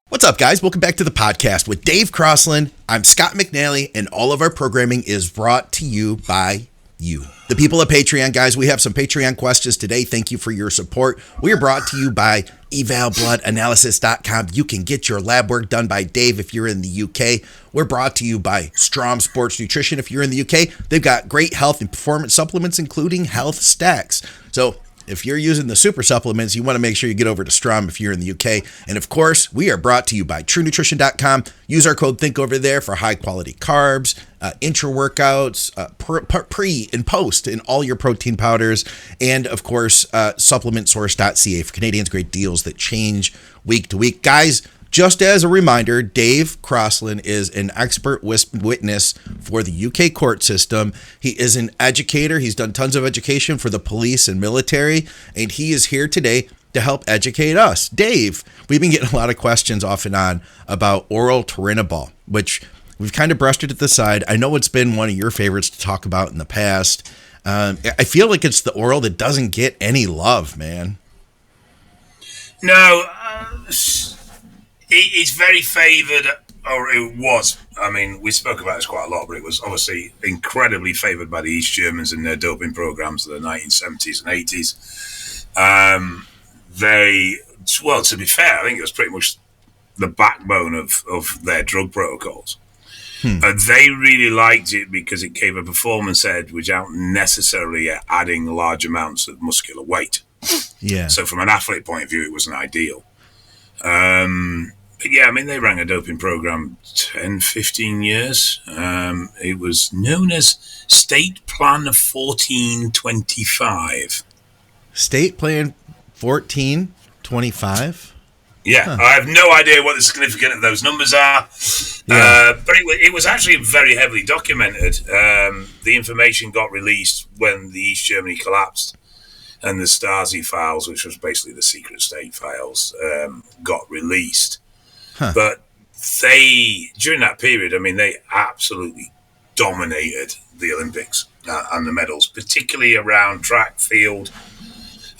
What's up, guys? Welcome back to the podcast with Dave Crosland. I'm Scott McNally, and all of our programming is brought to you by you, the people at Patreon. Guys, we have some Patreon questions today. Thank you for your support. We are brought to you by evalbloodanalysis.com. You can get your lab work done by Dave if you're in the UK. We're brought to you by Strom Sports Nutrition if you're in the UK. They've got great health and performance supplements, including health stacks. So if you're using the super supplements, you want to make sure you get over to Strom if you're in the UK. And of course, we are brought to you by TrueNutrition.com. Use our code THINK over there for high quality carbs, intra-workouts, pre and post in all your protein powders. And of course, supplementsource.ca for Canadians, great deals that change week to week. Guys, just as a reminder, Dave Crosland is an expert witness for the UK court system. He is an educator. He's done tons of education for the police and military, and he is here today to help educate us. Dave, we've been getting a lot of questions off and on about oral Turinabol, which we've kind of brushed it to the side. I know it's been one of your favorites to talk about in the past. I feel like it's the oral that doesn't get any love, man. No, it's very favoured, or it was. I mean, we spoke about this quite a lot, but it was obviously incredibly favoured by the East Germans in their doping programs of the 1970s and 80s. Well, to be fair, I think it was pretty much the backbone of their drug protocols. They really liked it because it gave a performance edge without necessarily adding large amounts of muscular weight. Yeah. So from an athlete point of view, it wasn't ideal. But yeah, I mean, they ran a doping program 10, 15 years. It was known as State Plan 1425. State Plan 1425? Yeah, huh. I have no idea what the significance of those numbers are. Yeah. But it was actually very heavily documented. The information got released when the East Germany collapsed, and the Stasi files, which was basically the secret state files, got released. Huh. But during that period, I mean, they absolutely dominated the Olympics and the medals, particularly around track, field,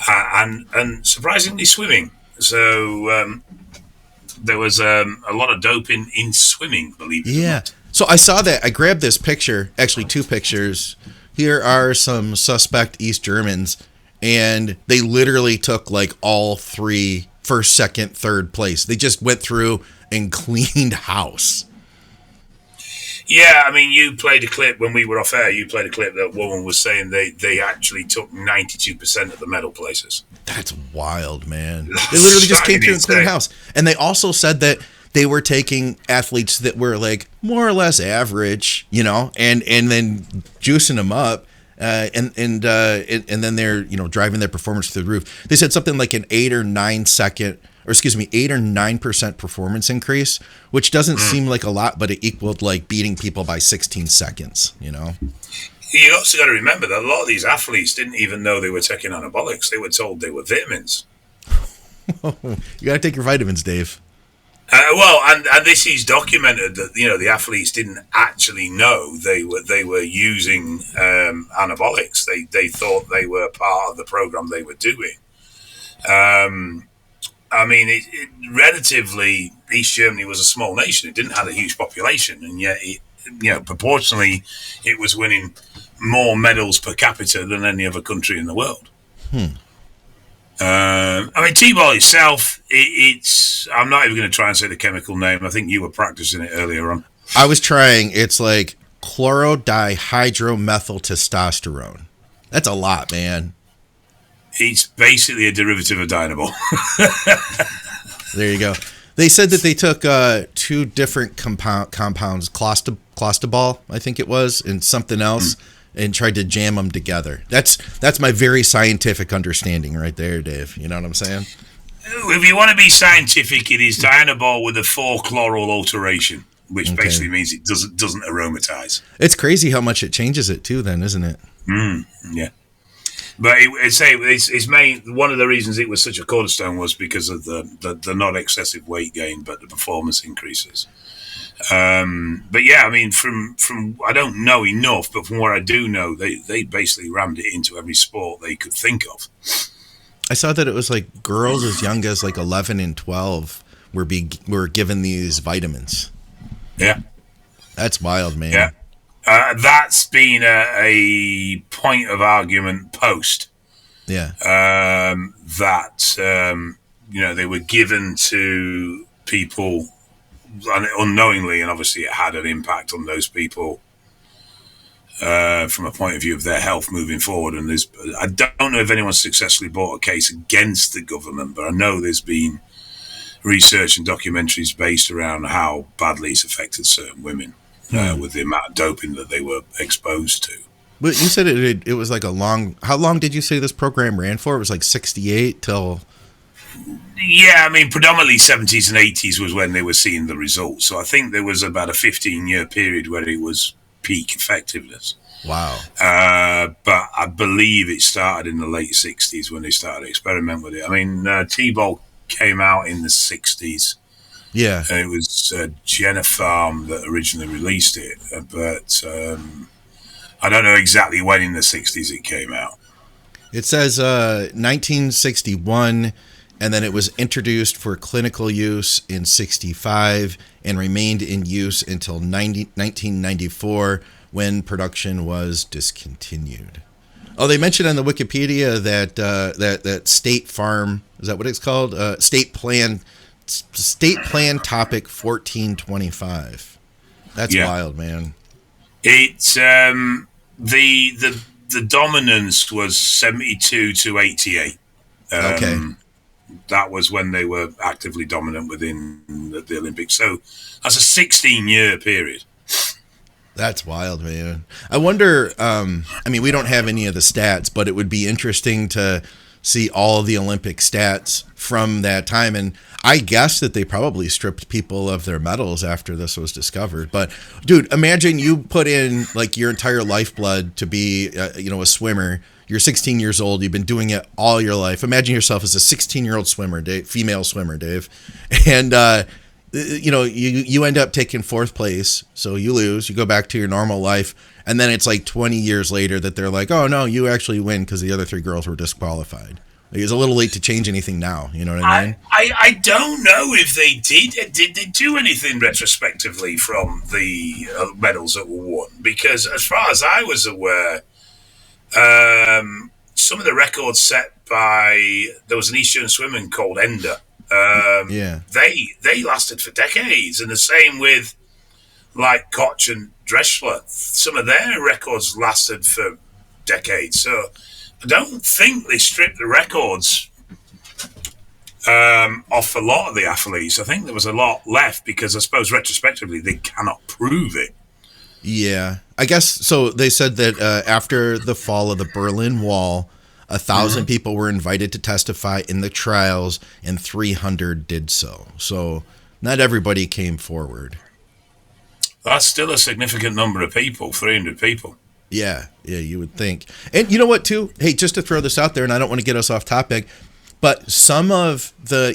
and surprisingly swimming. So there was a lot of doping in swimming, believe it or not. So I saw that. I grabbed this picture, actually two pictures. Here are some suspect East Germans, and they literally took like all three first, second, third place. They just went through and cleaned house. Yeah, I mean, you played a clip when we were off air. You played a clip that woman was saying they actually took 92% of the medal places. That's wild, man. They literally just came through and cleaned house. And they also said that they were taking athletes that were like more or less average, you know, and then juicing them up. And then they're, you know, driving their performance through the roof. They said something like an 8 or 9% performance increase, which doesn't seem like a lot, but it equaled like beating people by 16 seconds, you know? You also got to remember that a lot of these athletes didn't even know they were taking anabolics. They were told they were vitamins. You got to take your vitamins, Dave. And this is documented that, you know, the athletes didn't actually know they were using anabolics. They thought they were part of the program they were doing. I mean, relatively, East Germany was a small nation. It didn't have a huge population, and yet, proportionally, it was winning more medals per capita than any other country in the world. I mean, Tbol itself, it's... I'm not even going to try and say the chemical name. I think you were practicing it earlier on. I was trying. It's like chlorodihydromethyltestosterone. That's a lot, man. It's basically a derivative of Dianabol. There you go. They said that they took two different compounds, Tbol, I think it was, and something else, and tried to jam them together. That's my very scientific understanding right there, Dave. You know what I'm saying? If you want to be scientific, it is Dianabol with a 4-chloral alteration, which basically means it doesn't aromatize. It's crazy how much it changes it too, then, isn't it? Yeah. But it's main, one of the reasons it was such a cornerstone was because of the not excessive weight gain, but the performance increases. But yeah, I mean, from I don't know enough, but from what I do know, they basically rammed it into every sport they could think of. I saw that it was like girls as young as like 11 and 12 were given these vitamins. Yeah. That's wild, man. Yeah. That's been a point of argument post. Yeah. That, they were given to people unknowingly, and obviously it had an impact on those people from a point of view of their health moving forward. And I don't know if anyone's successfully brought a case against the government, but I know there's been research and documentaries based around how badly it's affected certain women with the amount of doping that they were exposed to. But you said it was like how long did you say this program ran for? It was like 68 till... Yeah, I mean, predominantly 70s and 80s was when they were seeing the results. So I think there was about a 15-year period where it was peak effectiveness. Wow. But I believe it started in the late 60s when they started experimenting with it. I mean, Tbol came out in the 60s. Yeah. And it was Jenna Farm that originally released it. But I don't know exactly when in the 60s it came out. It says 1961, and then it was introduced for clinical use in 65 and remained in use until 1994 when production was discontinued. Oh, they mentioned on the Wikipedia that State Farm, is that what it's called? State Plan Topic 1425. That's wild, man. It's the dominance was 72 to 88. Okay. That was when they were actively dominant within the Olympics. So that's a 16-year period. That's wild, man. I wonder, we don't have any of the stats, but it would be interesting to see all of the Olympic stats from that time. And I guess that they probably stripped people of their medals after this was discovered. But dude, imagine you put in like your entire lifeblood to be, a swimmer. You're 16 years old. You've been doing it all your life. Imagine yourself as a 16-year-old swimmer, Dave, female swimmer, Dave. And, you end up taking fourth place. So you lose, you go back to your normal life. And then it's like 20 years later that they're like, oh, no, you actually win because the other three girls were disqualified. It's a little late to change anything now. You know what I mean? I don't know if they did. Did they do anything retrospectively from the medals that were won? Because as far as I was aware, some of the records set by, there was an Eastern swimmer called Ender. They lasted for decades. And the same with like Koch and Dressler. Some of their records lasted for decades. So I don't think they stripped the records off a lot of the athletes. I think there was a lot left because I suppose retrospectively they cannot prove it. Yeah, I guess so. They said that after the fall of the Berlin Wall, 1,000 people were invited to testify in the trials and 300 did so. So not everybody came forward. That's still a significant number of people, 300 people. Yeah, you would think. And you know what, too? Hey, just to throw this out there, and I don't want to get us off topic, but some of the,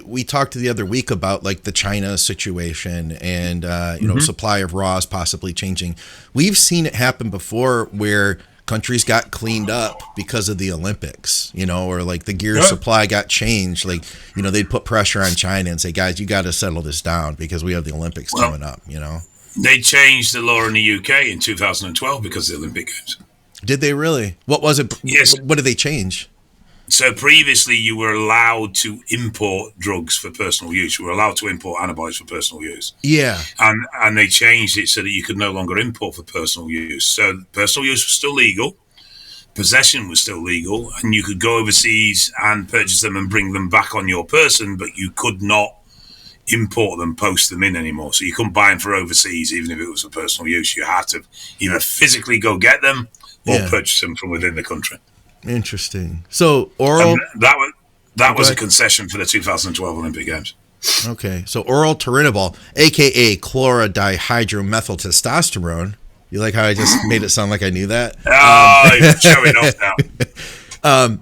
we talked the other week about like the China situation and, supply of raws possibly changing. We've seen it happen before where countries got cleaned up because of the Olympics, or like the gear supply got changed. Like, they'd put pressure on China and say, guys, you got to settle this down because we have the Olympics coming up, They changed the law in the UK in 2012 because of the Olympic Games. Did they really? What was it? Yes. What did they change? So previously you were allowed to import drugs for personal use. You were allowed to import antibiotics for personal use. Yeah. And they changed it so that you could no longer import for personal use. So personal use was still legal. Possession was still legal. And you could go overseas and purchase them and bring them back on your person, but you could not import them, post them in anymore. So you couldn't buy them for overseas, even if it was for personal use. You had to either physically go get them or purchase them from within the country. Interesting. So oral... That was a concession for the 2012 Olympic Games. Okay. So oral Turinabol, a.k.a. chlorodihydromethyltestosterone. You like how I just made it sound like I knew that? You're showing off now.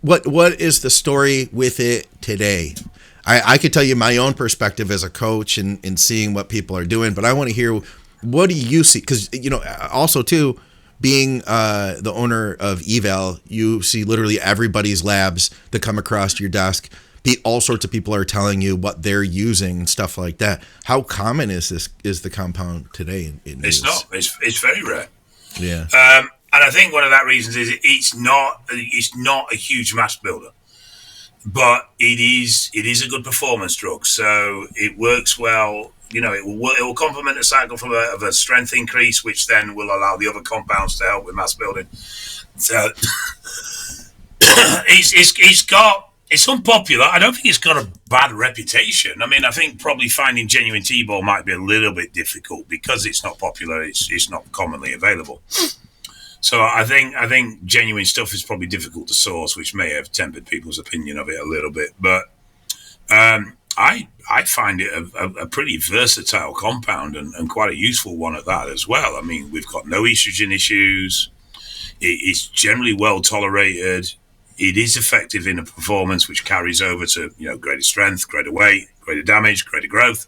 What is the story with it today? I could tell you my own perspective as a coach and seeing what people are doing, but I want to hear, what do you see? Because, also too, being the owner of Eval, you see literally everybody's labs that come across your desk. All sorts of people are telling you what they're using and stuff like that. How common is the compound today? It's not. It's very rare. Yeah. And I think one of that reasons is it's not a huge mass builder, but it is a good performance drug. So it works well. You know, it will complement the cycle from of a strength increase, which then will allow the other compounds to help with mass building. So it's unpopular. I don't think it's got a bad reputation. I mean, I think probably finding genuine Tbol might be a little bit difficult because it's not popular. It's not commonly available. So I think genuine stuff is probably difficult to source, which may have tempered people's opinion of it a little bit. But I find it a pretty versatile compound and quite a useful one at that as well. I mean, we've got no estrogen issues. It's generally well tolerated. It is effective in a performance which carries over to, you know, greater strength, greater weight, greater damage, greater growth.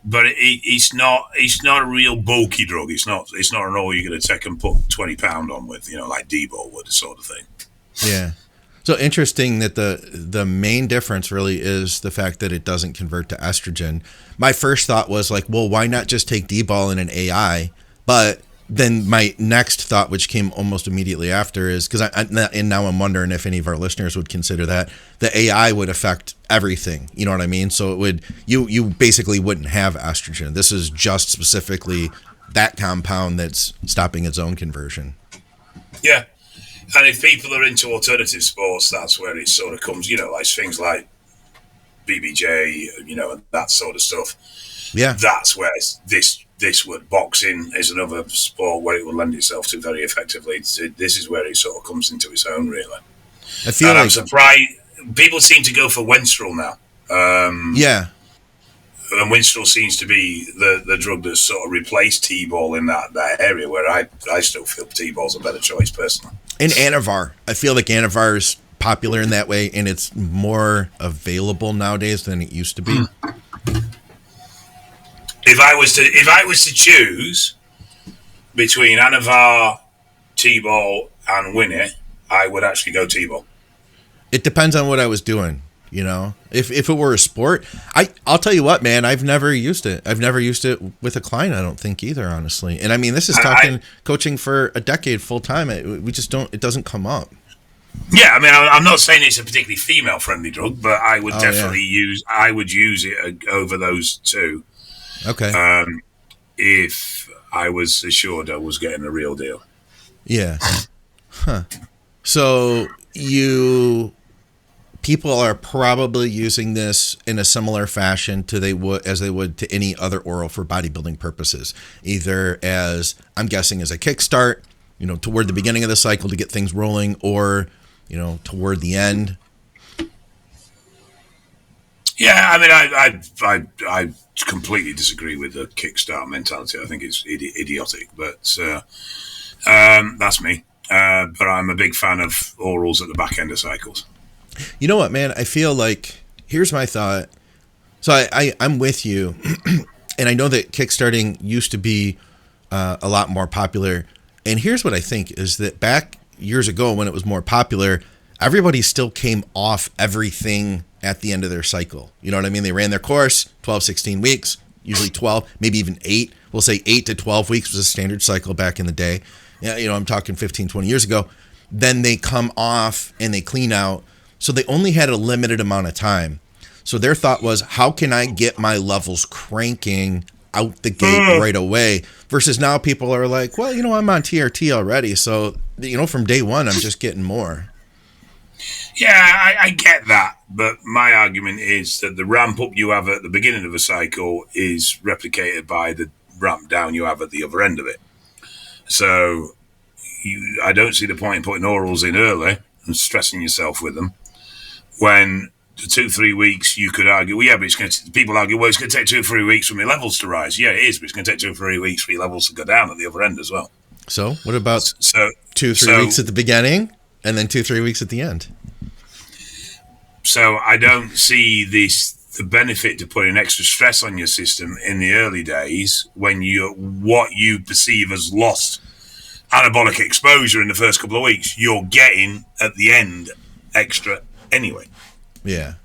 But it's not a real bulky drug. It's not an oil you're going to take and put 20 pound on with, you know, like Dbol would, sort of thing. Yeah. So interesting that the main difference really is the fact that it doesn't convert to estrogen. My first thought was like, well, why not just take Dbol in an AI? But then my next thought, which came almost immediately after, is because and now I'm wondering if any of our listeners would consider that the AI would affect everything. You know what I mean? So it would you basically wouldn't have estrogen. This is just specifically that compound that's stopping its own conversion. Yeah. And if people are into alternative sports, that's where it sort of comes, you know, like things like BBJ, you know, and that sort of stuff. Yeah. That's where this would, boxing is another sport where it will lend itself to very effectively. This is where it sort of comes into its own, really. I feel I'm surprised people seem to go for Winstrol now. Yeah. And Winstrol seems to be the drug that's sort of replaced Tbol in that area, where I still feel Tbol's a better choice personally. And Anavar. I feel like Anavar is popular in that way, and it's more available nowadays than it used to be. If I was to choose between Anavar, Tbol, and Winnie, I would actually go Tbol. It depends on what I was doing, you know. If it were a sport, I'll tell you what, man, I've never used it. I've never used it with a client, I don't think either, honestly. And I mean, this is coaching for a decade full time. It doesn't come up. Yeah, I mean, I'm not saying it's a particularly female friendly drug, but I would definitely use it over those two. Okay. If I was assured I was getting a real deal. Yeah. Huh. So people are probably using this in a similar fashion as they would to any other oral for bodybuilding purposes, either as, I'm guessing, as a kickstart, you know, toward the beginning of the cycle to get things rolling, or, you know, toward the end. Yeah, I mean, I completely disagree with the kickstart mentality. I think it's idiotic, but that's me. But I'm a big fan of orals at the back end of cycles. You know what, man? I feel like, here's my thought. So I'm with you, and I know that kickstarting used to be a lot more popular. And here's what I think is that back years ago when it was more popular, everybody still came off everything at the end of their cycle. You know what I mean? They ran their course, 12, 16 weeks, usually 12, maybe even 8. We'll say 8 to 12 weeks was a standard cycle back in the day. Yeah, you know, I'm talking 15, 20 years ago. Then they come off and they clean out. So they only had a limited amount of time. So their thought was, how can I get my levels cranking out the gate right away? Versus now people are like, well, you know, I'm on TRT already. So, you know, from day one, I'm just getting more. Yeah, I get that. But my argument is that the ramp up you have at the beginning of a cycle is replicated by the ramp down you have at the other end of it. So I don't see the point in putting orals in early and stressing yourself with them, when the 2-3 weeks you could argue, well, yeah, but people argue, well, it's going to take 2 or 3 weeks for my levels to rise. Yeah, it is, but it's going to take 2 or 3 weeks for your levels to go down at the other end as well. So what about 2-3 weeks at the beginning and then 2-3 weeks at the end? So I don't see this the benefit to putting extra stress on your system in the early days when what you perceive as lost anabolic exposure in the first couple of weeks, you're getting at the end extra anyway. Yeah.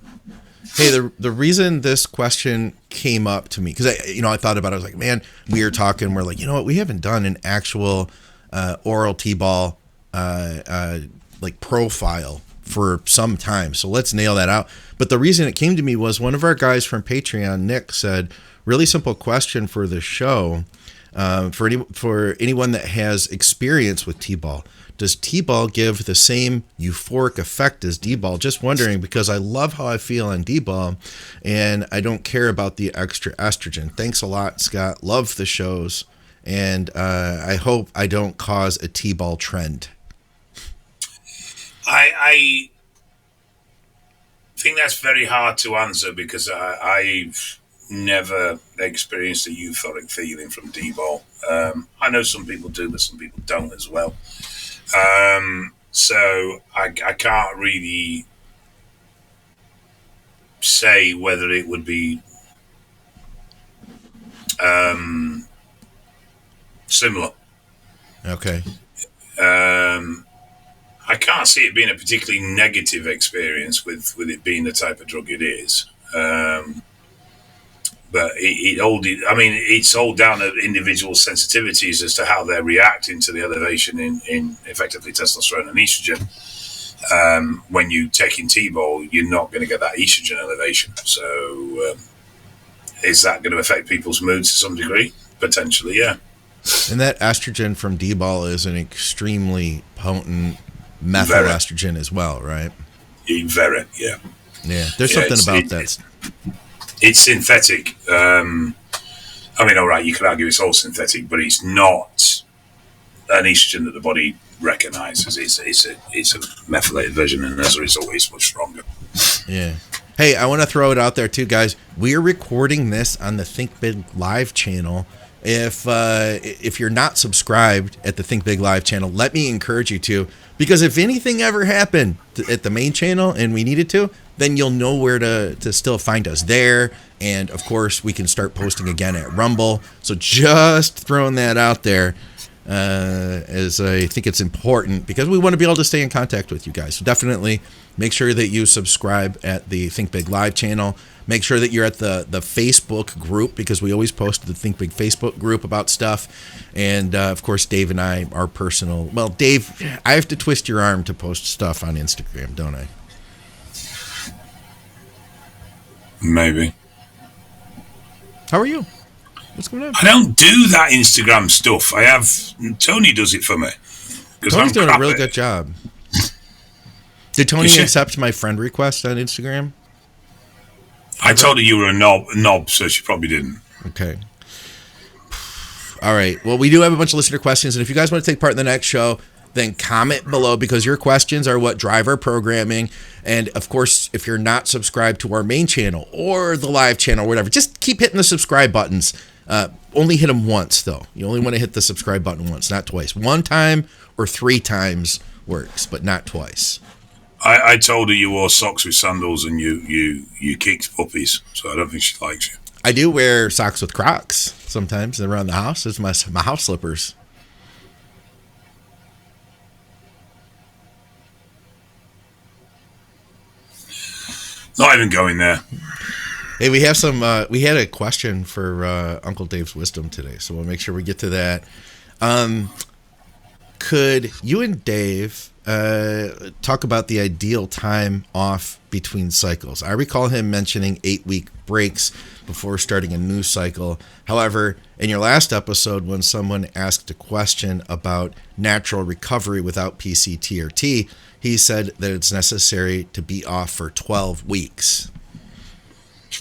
Hey, the reason this question came up to me, because I thought about it, I was like, man, we were talking, we're like, you know what, we haven't done an actual oral Tbol like profile for some time, so let's nail that out. But the reason it came to me was one of our guys from Patreon, Nick, said, really simple question for the show, for anyone that has experience with Tbol. Does Tbol give the same euphoric effect as Dbol? Just wondering, because I love how I feel on Dbol, and I don't care about the extra estrogen. Thanks a lot, Scott. Love the shows, and I hope I don't cause a Tbol trend. I think that's very hard to answer because I've never experienced a euphoric feeling from Dbol. I know some people do, but some people don't as well. So I can't really say whether it would be similar. Okay. I can't see it being a particularly negative experience with it being the type of drug it is. But it's all down to individual sensitivities as to how they're reacting to the elevation in effectively testosterone and estrogen. When you take in Tbol, you're not going to get that estrogen elevation. So is that going to affect people's moods to some degree? Potentially, yeah. And that estrogen from Dbol is an extremely potent methyl estrogen as well, right? Very, yeah. Yeah, there's something about that. It's synthetic. All right, you could argue it's all synthetic, but it's not an estrogen that the body recognizes. It's a methylated version, and as a result, it's much stronger. Yeah. Hey, I want to throw it out there too, guys. We're recording this on the Think Big Live channel. If you're not subscribed at the Think Big Live channel, let me encourage you to, because if anything ever happened at the main channel and we needed to, then you'll know where to still find us there. And of course, we can start posting again at Rumble. So just throwing that out there, as I think it's important because we want to be able to stay in contact with you guys. So definitely make sure that you subscribe at the Think Big Live channel. Make sure that you're at the Facebook group, because we always post to the Think Big Facebook group about stuff. And of course, Dave and I are personal. Well, Dave, I have to twist your arm to post stuff on Instagram, don't I? Maybe. How are you? What's going on? I don't do that Instagram stuff. Tony does it for me. Tony's doing a really good job. Did Tony accept my friend request on Instagram? I told her you were a knob, so she probably didn't. Okay. All right. Well, we do have a bunch of listener questions, and if you guys want to take part in the next show, then comment below, because your questions are what drive our programming. And of course, if you're not subscribed to our main channel or the live channel or whatever, just keep hitting the subscribe buttons. Only hit them once, though. You only want to hit the subscribe button once, not twice. One time or 3 times works, but not twice. I told her you wore socks with sandals and you kicked puppies, so I don't think she likes you. I do wear socks with Crocs sometimes around the house. It's my house slippers. Not even going there. Hey, we have some. We had a question for Uncle Dave's wisdom today, so we'll make sure we get to that. Could you and Dave talk about the ideal time off between cycles? I recall him mentioning 8-week breaks before starting a new cycle. However, in your last episode, when someone asked a question about natural recovery without PCT, he said that it's necessary to be off for 12 weeks.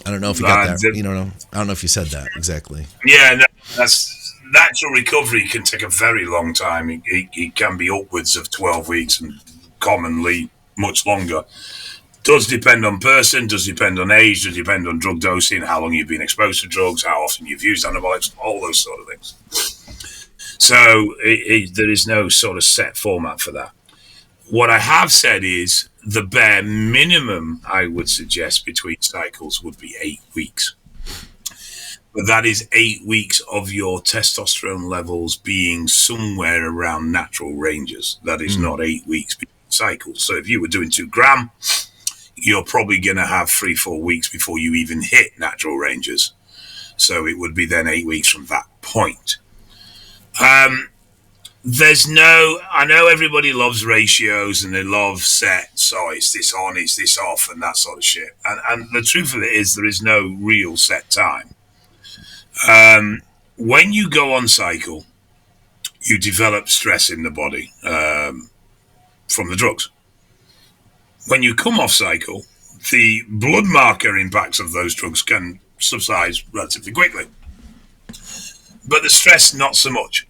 I don't know if you got that. You know, I don't know if you said that exactly. Yeah, no, that's natural recovery can take a very long time. It can be upwards of 12 weeks and commonly much longer. Does depend on person, does depend on age, does depend on drug dosing, how long you've been exposed to drugs, how often you've used anabolics, all those sort of things. So there is no sort of set format for that. What I have said is the bare minimum I would suggest between cycles would be 8 weeks. But that is 8 weeks of your testosterone levels being somewhere around natural ranges. That is not 8 weeks between cycles. So if you were doing 2 gram, you're probably going to have 3-4 weeks before you even hit natural ranges. So it would be then 8 weeks from that point. I know everybody loves ratios and they love sets. Oh, it's this on, it's this off, and that sort of shit. And the truth of it is, there is no real set time. When you go on cycle, you develop stress in the body from the drugs. When you come off cycle, the blood marker impacts of those drugs can subside relatively quickly. But the stress, not so much.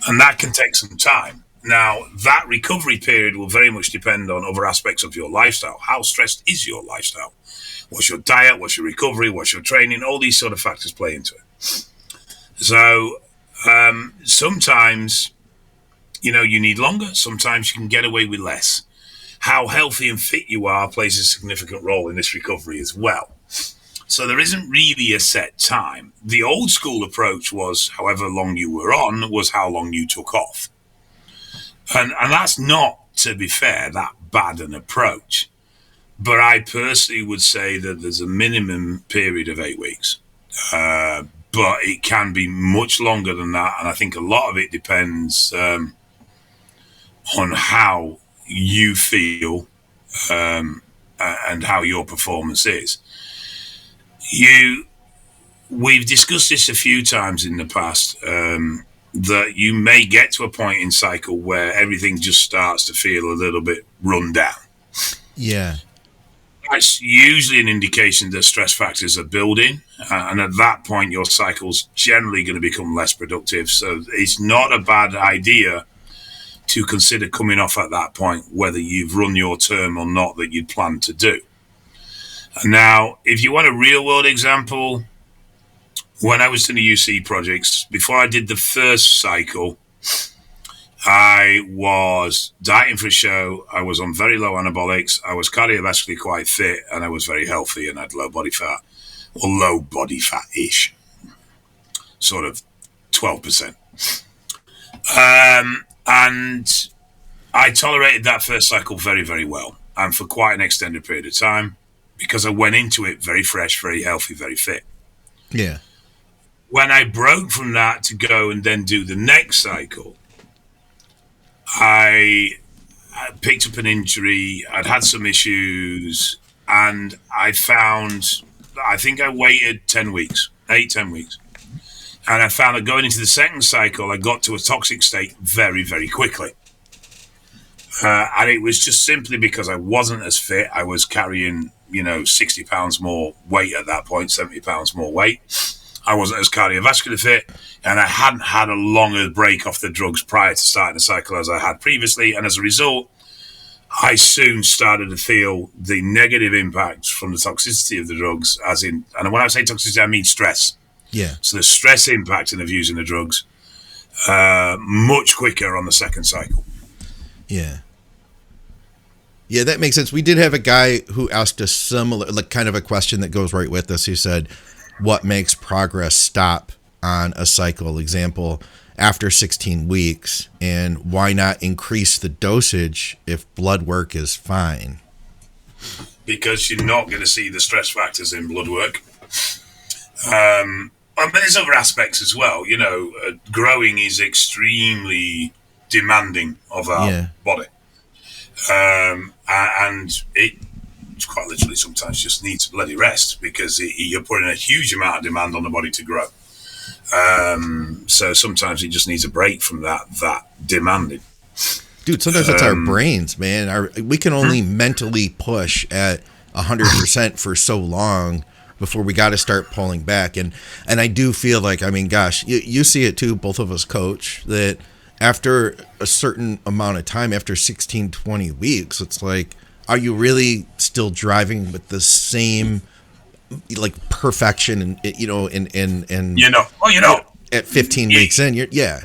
And that can take some time. Now, that recovery period will very much depend on other aspects of your lifestyle. How stressed is your lifestyle? What's your diet? What's your recovery? What's your training? All these sort of factors play into it. So sometimes, you need longer. Sometimes you can get away with less. How healthy and fit you are plays a significant role in this recovery as well. So there isn't really a set time. The old school approach was however long you were on was how long you took off. And that's not, to be fair, that bad an approach. But I personally would say that there's a minimum period of 8 weeks. But it can be much longer than that. And I think a lot of it depends on how you feel and how your performance is. We've discussed this a few times in the past, that you may get to a point in cycle where everything just starts to feel a little bit run down. Yeah. That's usually an indication that stress factors are building, and at that point your cycle's generally going to become less productive. So it's not a bad idea to consider coming off at that point, whether you've run your term or not that you'd planned to do. Now, if you want a real-world example, when I was doing the UC projects, before I did the first cycle, I was dieting for a show. I was on very low anabolics. I was cardiovascularly quite fit, and I was very healthy and had low body fat, or low body fat-ish, sort of 12%. And I tolerated that first cycle very, very well, and for quite an extended period of time, because I went into it very fresh, very healthy, very fit. Yeah. When I broke from that to go and then do the next cycle, I picked up an injury. I'd had some issues, and I think I waited 10 weeks. And I found that going into the second cycle, I got to a toxic state very, very quickly. And it was just simply because I wasn't as fit. I was carrying, 60 pounds more weight at that point, 70 pounds more weight. I wasn't as cardiovascular fit, and I hadn't had a longer break off the drugs prior to starting the cycle as I had previously. And as a result, I soon started to feel the negative impacts from the toxicity of the drugs, and when I say toxicity, I mean stress. Yeah. So the stress impacting of using the drugs much quicker on the second cycle. Yeah. Yeah, that makes sense. We did have a guy who asked a similar, kind of a question that goes right with this. He said, what makes progress stop on a cycle? Example, after 16 weeks, and why not increase the dosage if blood work is fine? Because you're not going to see the stress factors in blood work. But there's other aspects as well. Growing is extremely demanding of our body. And it quite literally sometimes just needs bloody rest, because you're putting a huge amount of demand on the body to grow. So sometimes it just needs a break from that demanding. Dude, sometimes it's our brains, man. We can only mentally push at 100% for so long before we got to start pulling back. And I do feel like, gosh, you see it too, both of us coach, that after a certain amount of time, after 16, 20 weeks, it's like, are you really still driving with the same perfection and at 15 weeks in, you can't.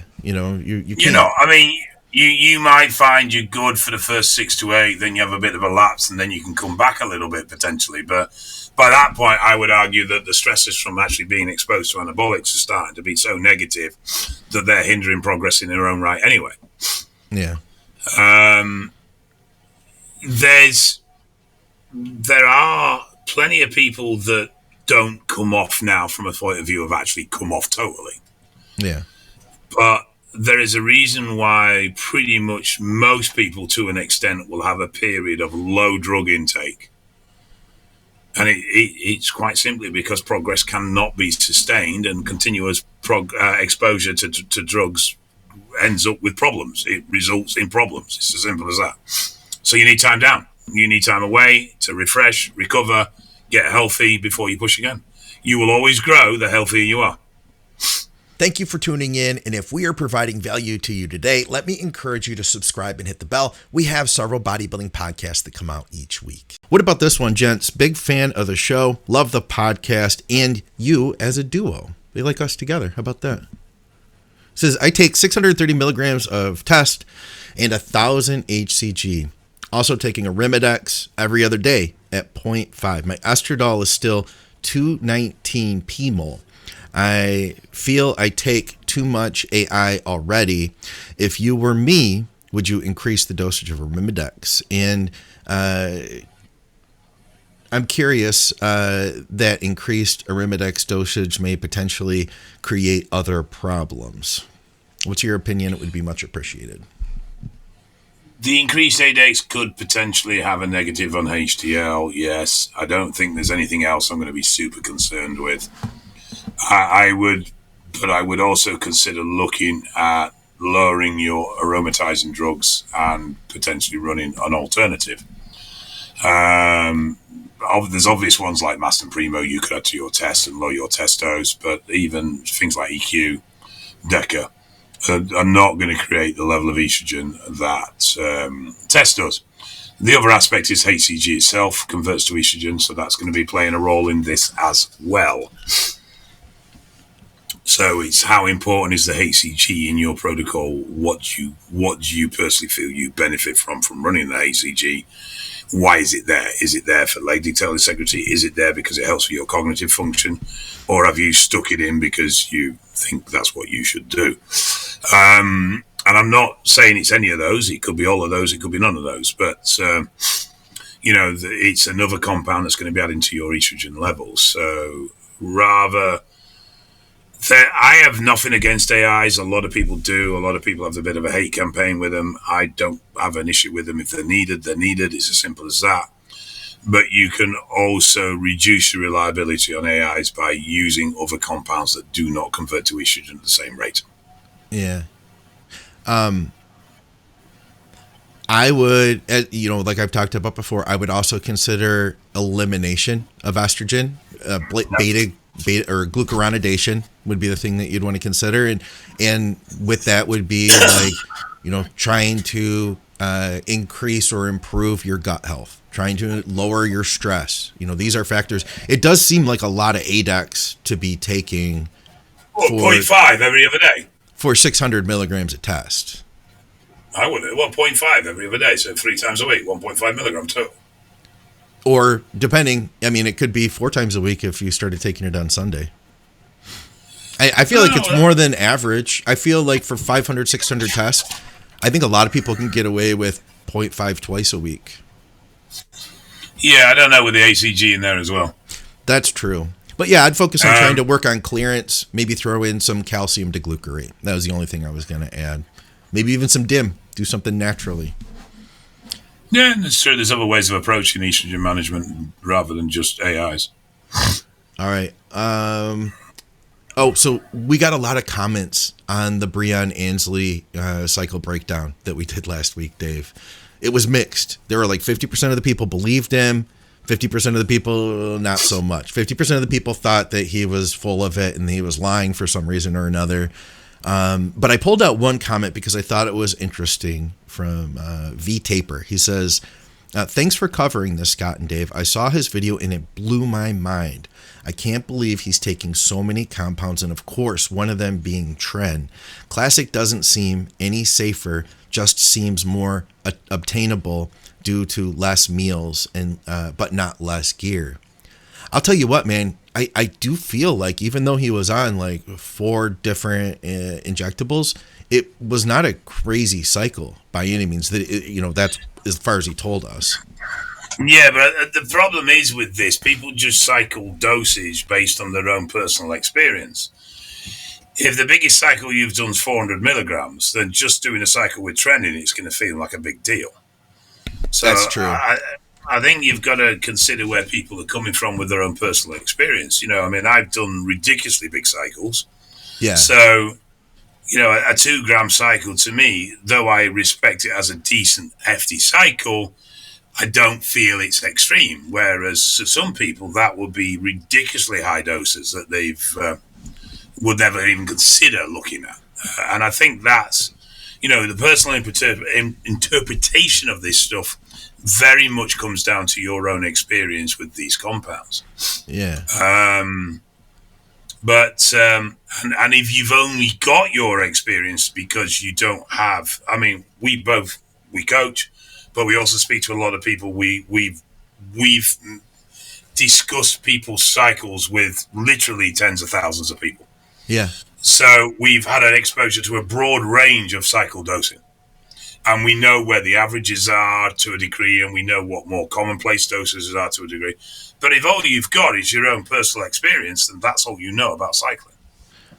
You might find you're good for the first 6 to 8, then you have a bit of a lapse, and then you can come back a little bit potentially. But by that point, I would argue that the stresses from actually being exposed to anabolics are starting to be so negative that they're hindering progress in their own right anyway. Yeah. There are plenty of people that don't come off now from a point of view of actually come off totally. Yeah. But there is a reason why pretty much most people, to an extent, will have a period of low drug intake. And it's quite simply because progress cannot be sustained, and continuous exposure to drugs ends up with problems. It results in problems. It's as simple as that. So you need time down. You need time away to refresh, recover, get healthy before you push again. You will always grow the healthier you are. Thank you for tuning in, and if we are providing value to you today, let me encourage you to subscribe and hit the bell. We have several bodybuilding podcasts that come out each week. What about this one, gents? Big fan of the show, love the podcast, and you as a duo. They like us together. How about that? It says, I take 630 milligrams of test and 1,000 HCG. Also taking a Arimidex every other day at 0.5. My estradiol is still 219 pmol. I feel I take too much AI already. If you were me, would you increase the dosage of Arimidex? And I'm curious that increased Arimidex dosage may potentially create other problems. What's your opinion? It would be much appreciated. The increased ADEX could potentially have a negative on HDL, yes. I don't think there's anything else I'm going to be super concerned with. I would also consider looking at lowering your aromatizing drugs and potentially running an alternative. There's obvious ones like Mast and Primo you could add to your test and lower your testos, but even things like EQ, DECA, are not going to create the level of estrogen that test does. The other aspect is HCG itself converts to estrogen, so that's going to be playing a role in this as well. So it's how important is the HCG in your protocol? What do you personally feel you benefit from running the HCG? Why is it there? Is it there for leg detail integrity? Is it there because it helps with your cognitive function? Or have you stuck it in because you think that's what you should do? And I'm not saying it's any of those. It could be all of those. It could be none of those. But, it's another compound that's going to be adding to your estrogen levels. So I have nothing against AIs. A lot of people do. A lot of people have a bit of a hate campaign with them. I don't have an issue with them. If they're needed, they're needed. It's as simple as that. But you can also reduce your reliability on AIs by using other compounds that do not convert to estrogen at the same rate. Yeah. I would, like I've talked about before, I would also consider elimination of estrogen, beta or glucuronidation would be the thing that you'd want to consider. And with that would be like, trying to increase or improve your gut health, trying to lower your stress. These are factors. It does seem like a lot of ADEX to be taking 0.5 every other day for 600 milligrams a test. I would 1.5 every other day, so 3 times a week, 1.5 milligram total. Or depending, it could be 4 times a week if you started taking it on Sunday. I feel like it's more than average. I feel like for 500, 600 tests, I think a lot of people can get away with 0.5 twice a week. Yeah, I don't know with the ACG in there as well. That's true. But yeah, I'd focus on trying to work on clearance, maybe throw in some calcium deglucarate. That was the only thing I was going to add. Maybe even some DIM. Do something naturally. Yeah, that's true. There's other ways of approaching estrogen management rather than just AIs. All right. So we got a lot of comments on the Breon Ansley cycle breakdown that we did last week, Dave. It was mixed. There were like 50% of the people believed him, 50% of the people not so much. 50% of the people thought that he was full of it and he was lying for some reason or another. But I pulled out one comment because I thought it was interesting from V Taper. He says, thanks for covering this, Scott and Dave. I saw his video and it blew my mind. I can't believe he's taking so many compounds and of course one of them being Tren. Classic doesn't seem any safer just seems more obtainable due to less meals and but not less gear. I'll tell you what, man, I do feel like even though he was on like 4 different injectables, it was not a crazy cycle by any means. That's as far as he told us. Yeah, but the problem is with this, people just cycle dosage based on their own personal experience. If the biggest cycle you've done is 400 milligrams, then just doing a cycle with Tren in it's going to feel like a big deal. So that's true. I think you've got to consider where people are coming from with their own personal experience. I've done ridiculously big cycles. Yeah. So, a 2 gram cycle to me, though I respect it as a decent, hefty cycle, I don't feel it's extreme. Whereas to some people, that would be ridiculously high doses that they've would never even consider looking at. And I think that's, the personal interpretation of this stuff very much comes down to your own experience with these compounds. Yeah. But if you've only got your experience because you don't have, we coach, but we also speak to a lot of people. We've discussed people's cycles with literally tens of thousands of people. Yeah. So we've had an exposure to a broad range of cycle dosing. And we know where the averages are to a degree, and we know what more commonplace doses are to a degree. But if all you've got is your own personal experience, then that's all you know about cycling.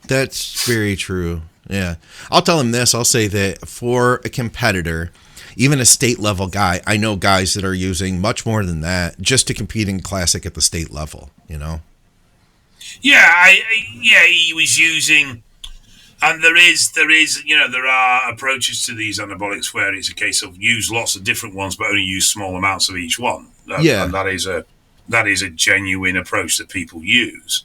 That's very true. Yeah. I'll tell him this. I'll say that for a competitor, even a state level guy, I know guys that are using much more than that just to compete in classic at the state level, Yeah, he was using, and there are approaches to these anabolics where it's a case of use lots of different ones, but only use small amounts of each one. And that is a genuine approach that people use.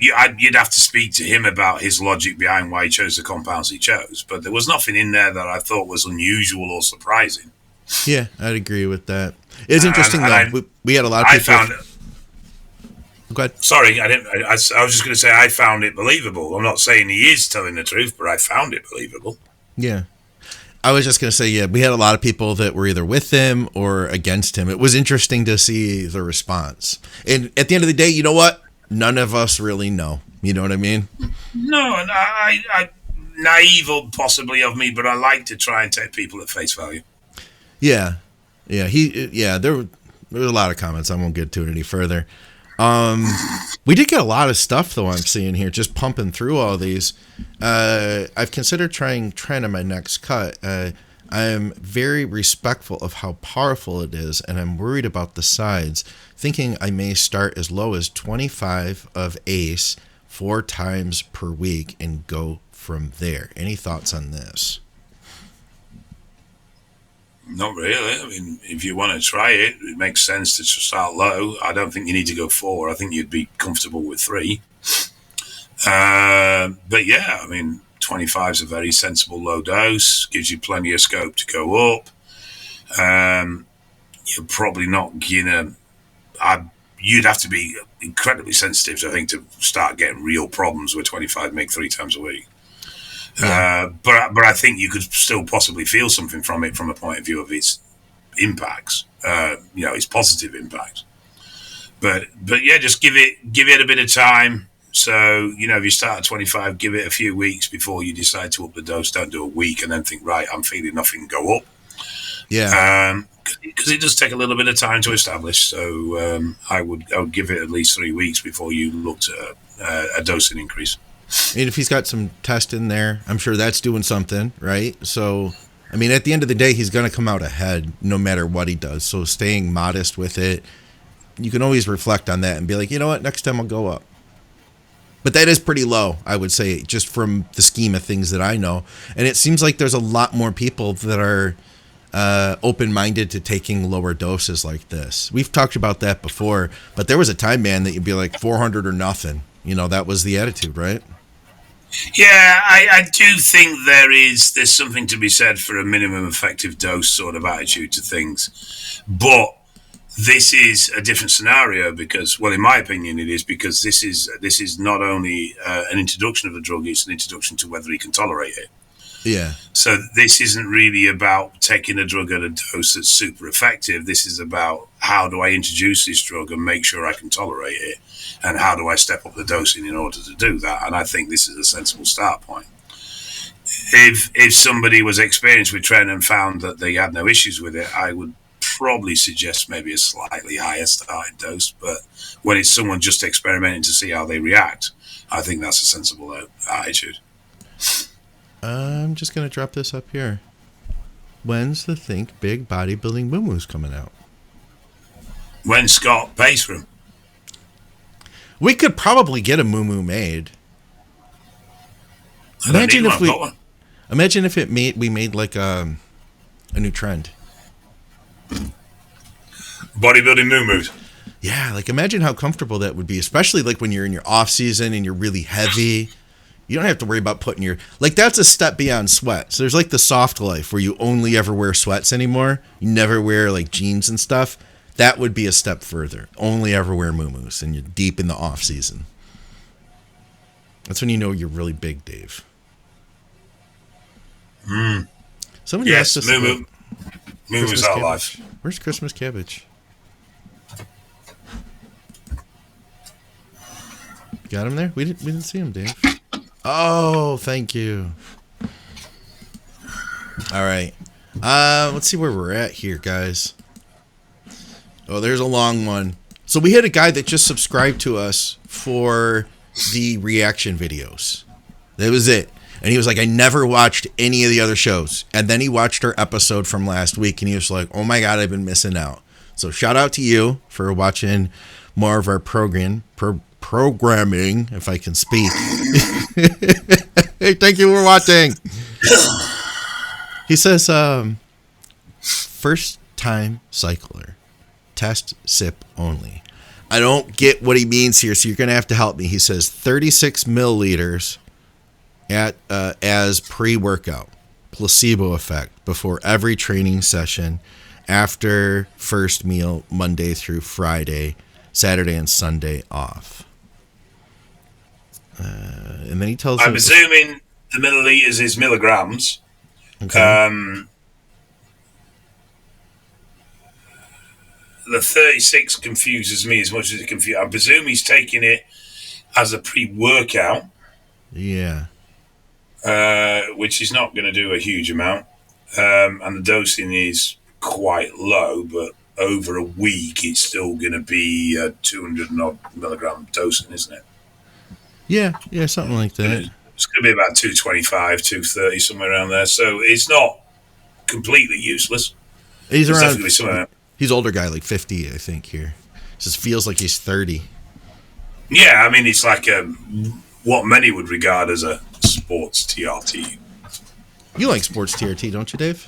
You'd have to speak to him about his logic behind why he chose the compounds he chose, but there was nothing in there that I thought was unusual or surprising. Yeah, I'd agree with that. It's interesting though. We had a lot of people. Go ahead. Sorry, I didn't. I was just going to say I found it believable. I'm not saying he is telling the truth, but I found it believable. Yeah. I was just going to say, yeah, we had a lot of people that were either with him or against him. It was interesting to see the response. And at the end of the day, you know what? None of us really know. You know what I mean? No, and I naive possibly of me, but I like to try and take people at face value. Yeah. Yeah. There were a lot of comments. I won't get to it any further. We did get a lot of stuff though. I'm seeing here, just pumping through all these. I've considered trying Tren on my next cut. I am very respectful of how powerful it is, and I'm worried about the sides, thinking I may start as low as 25 of ACE 4 times per week and go from there. Any thoughts on this? Not really. If you want to try it, it makes sense to start low. I don't think you need to go 4. I think you'd be comfortable with 3. But yeah, 25 is a very sensible low dose. Gives you plenty of scope to go up. You're probably not gonna. You'd have to be incredibly sensitive, I think, to start getting real problems with 25 mg 3 times a week. Yeah. But I think you could still possibly feel something from it from a point of view of its impacts, its positive impacts. But yeah, just give it a bit of time. So, if you start at 25, give it a few weeks before you decide to up the dose. Don't do a week and then think, right, I'm feeling nothing, go up. Yeah. Because it does take a little bit of time to establish. So I would give it at least 3 weeks before you looked at a dosing increase. And if he's got some test in there, I'm sure that's doing something, right? So, at the end of the day, he's going to come out ahead no matter what he does. So staying modest with it, you can always reflect on that and be like, you know what, next time I'll go up. But that is pretty low, I would say, just from the scheme of things that I know. And it seems like there's a lot more people that are open-minded to taking lower doses like this. We've talked about that before, but there was a time, man, that you'd be like 400 or nothing. That was the attitude, right? Yeah, I do think there's something to be said for a minimum effective dose sort of attitude to things. But This is a different scenario because, well, in my opinion, it is because this is not only an introduction of a drug; it's an introduction to whether he can tolerate it. Yeah. So this isn't really about taking a drug at a dose that's super effective. This is about how do I introduce this drug and make sure I can tolerate it, and how do I step up the dosing in order to do that. And I think this is a sensible start point. If somebody was experienced with Tren and found that they had no issues with it, I would probably suggest maybe a slightly higher starting dose. But when it's someone just experimenting to see how they react, I think that's a sensible attitude. I'm just going to drop this up here. When's the Think Big Bodybuilding Moo-Moo's coming out? When Scott pays for him. We could probably get a Moo-Moo made. Imagine if we made like a new trend. Bodybuilding moo-moos. Yeah, like imagine how comfortable that would be, especially like when you're in your off season and you're really heavy. You don't have to worry about putting your, like that's a step beyond sweat. So there's like the soft life where you only ever wear sweats anymore. You never wear like jeans and stuff. That would be a step further. Only ever wear moo-moos and you're deep in the off season. That's when you know you're really big, Dave. Somebody asked us moo-moo. Moo-moo's our life. Where's Christmas cabbage? Got him there? We didn't see him, Dave. Oh, thank you. All right. Let's see where we're at here, guys. Oh, there's a long one. So we had a guy that just subscribed to us for the reaction videos. That was it. And he was like, I never watched any of the other shows. And then he watched our episode from last week and he was like, oh my God, I've been missing out. So shout out to you for watching more of our programming, if I can speak. Hey, thank you for watching. He says, first time cycler, test sip only. I don't get what he means here, so you're going to have to help me. He says 36 milliliters as pre-workout, placebo effect before every training session, after first meal, Monday through Friday, Saturday and Sunday off. And then he tells I'm assuming the milliliters is milligrams. Okay. The 36 confuses me as much as it confuses. I presume he's taking it as a pre-workout. Yeah. Which is not going to do a huge amount. And the dosing is quite low, but over a week, it's still going to be a 200 odd milligram dosing, isn't it? Yeah, something like that. It's going to be about 225, 230, somewhere around there. So it's not completely useless. He's around. He's older guy, like 50, I think. Here, just feels like he's 30. Yeah, I mean, it's like what many would regard as a sports TRT. You like sports TRT, don't you, Dave?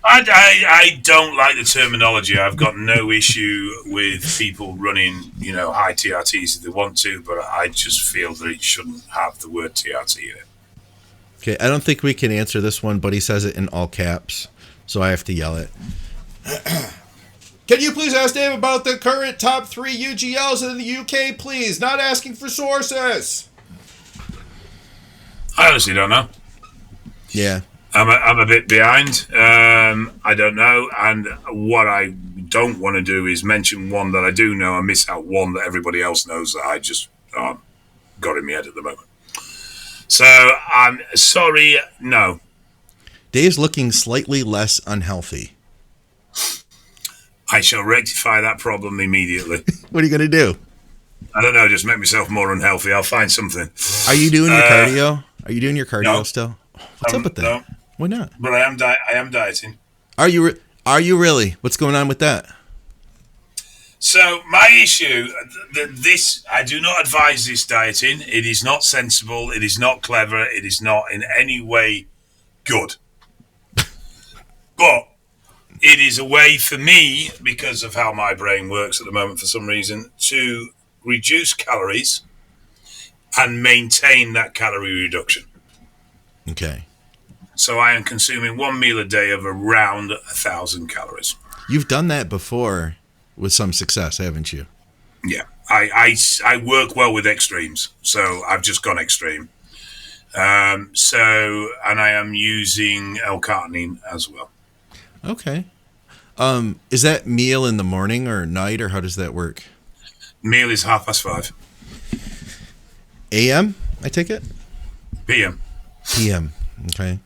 I don't like the terminology. I've got no issue with people running, high TRTs if they want to, but I just feel that it shouldn't have the word TRT in it. Okay, I don't think we can answer this one, but he says it in all caps, so I have to yell it. Can you please ask Dave about the current top 3 UGLs in the UK, please? Not asking for sources. I honestly don't know. Yeah. I'm a bit behind. I don't know. And what I don't want to do is mention one that I do know and miss out one that everybody else knows that I just got in my head at the moment. So I'm sorry, no. Dave's looking slightly less unhealthy. I shall rectify that problem immediately. What are you going to do? I don't know, just make myself more unhealthy. I'll find something. Are you doing your cardio? Are you doing your cardio still? What's up with that? No. Why not? But I am dieting. Are you really? What's going on with that? So my issue, I do not advise this dieting. It is not sensible. It is not clever. It is not in any way good. But it is a way for me, because of how my brain works at the moment for some reason, to reduce calories and maintain that calorie reduction. Okay. So I am consuming one meal a day of around 1,000 calories. You've done that before, with some success, haven't you? Yeah, I work well with extremes, so I've just gone extreme. And I am using L-carnitine as well. Okay. Is that meal in the morning or night, or how does that work? Meal is 5:30. AM, I take it? PM. PM. Okay.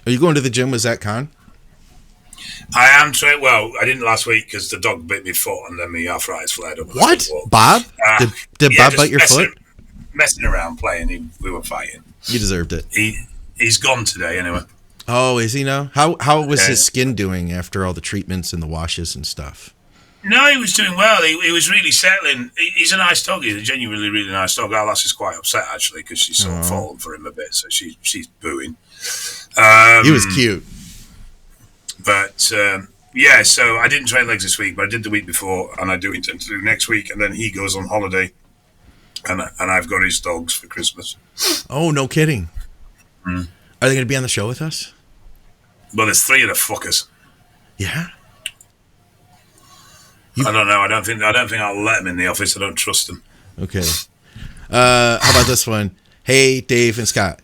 Are you going to the gym with Zach Kahn? I am trained. Well, I didn't last week because the dog bit my foot and then my arthritis flared up. What? Bob? Did Bob bite your foot? Messing around playing. We were fighting. You deserved it. He's gone today anyway. Oh, is he now? How was his skin doing after all the treatments and the washes and stuff? No, he was doing well. He was really settling. He's a nice dog. He's a genuinely really nice dog. Our lass is quite upset actually because she's sort of fallen for him a bit, so she's booing. He was cute. But so I didn't train legs this week, but I did the week before, and I do intend to do next week. And then he goes on holiday, and I've got his dogs for Christmas. Oh, no kidding. Are they going to be on the show with us? Well, there's 3 of the fuckers. Yeah. I don't know. I don't think I'll let them in the office. I don't trust them. Okay. How about this one? Hey, Dave and Scott.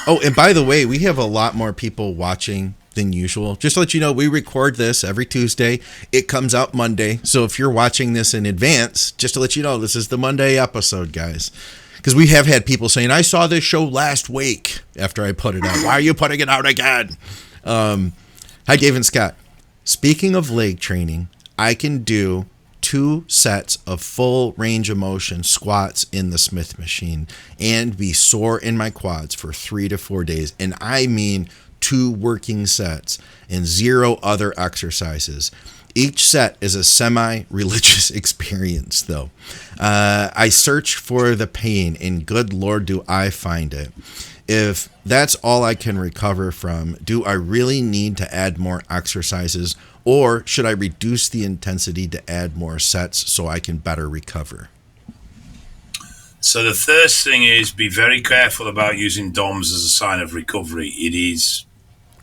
Oh, and by the way, we have a lot more people watching than usual. Just to let you know, we record this every Tuesday. It comes out Monday. So if you're watching this in advance, just to let you know, this is the Monday episode, guys. Because we have had people saying, I saw this show last week after I put it out. Why are you putting it out again? Hi, Dave and Scott. Speaking of leg training, I can do 2 sets of full range of motion squats in the Smith machine and be sore in my quads for 3 to 4 days. And I mean 2 working sets and 0 other exercises. Each set is a semi-religious experience, though. I search for the pain, and good Lord, do I find it. If that's all I can recover from, do I really need to add more exercises, or should I reduce the intensity to add more sets so I can better recover? So the first thing is be very careful about using DOMS as a sign of recovery. It is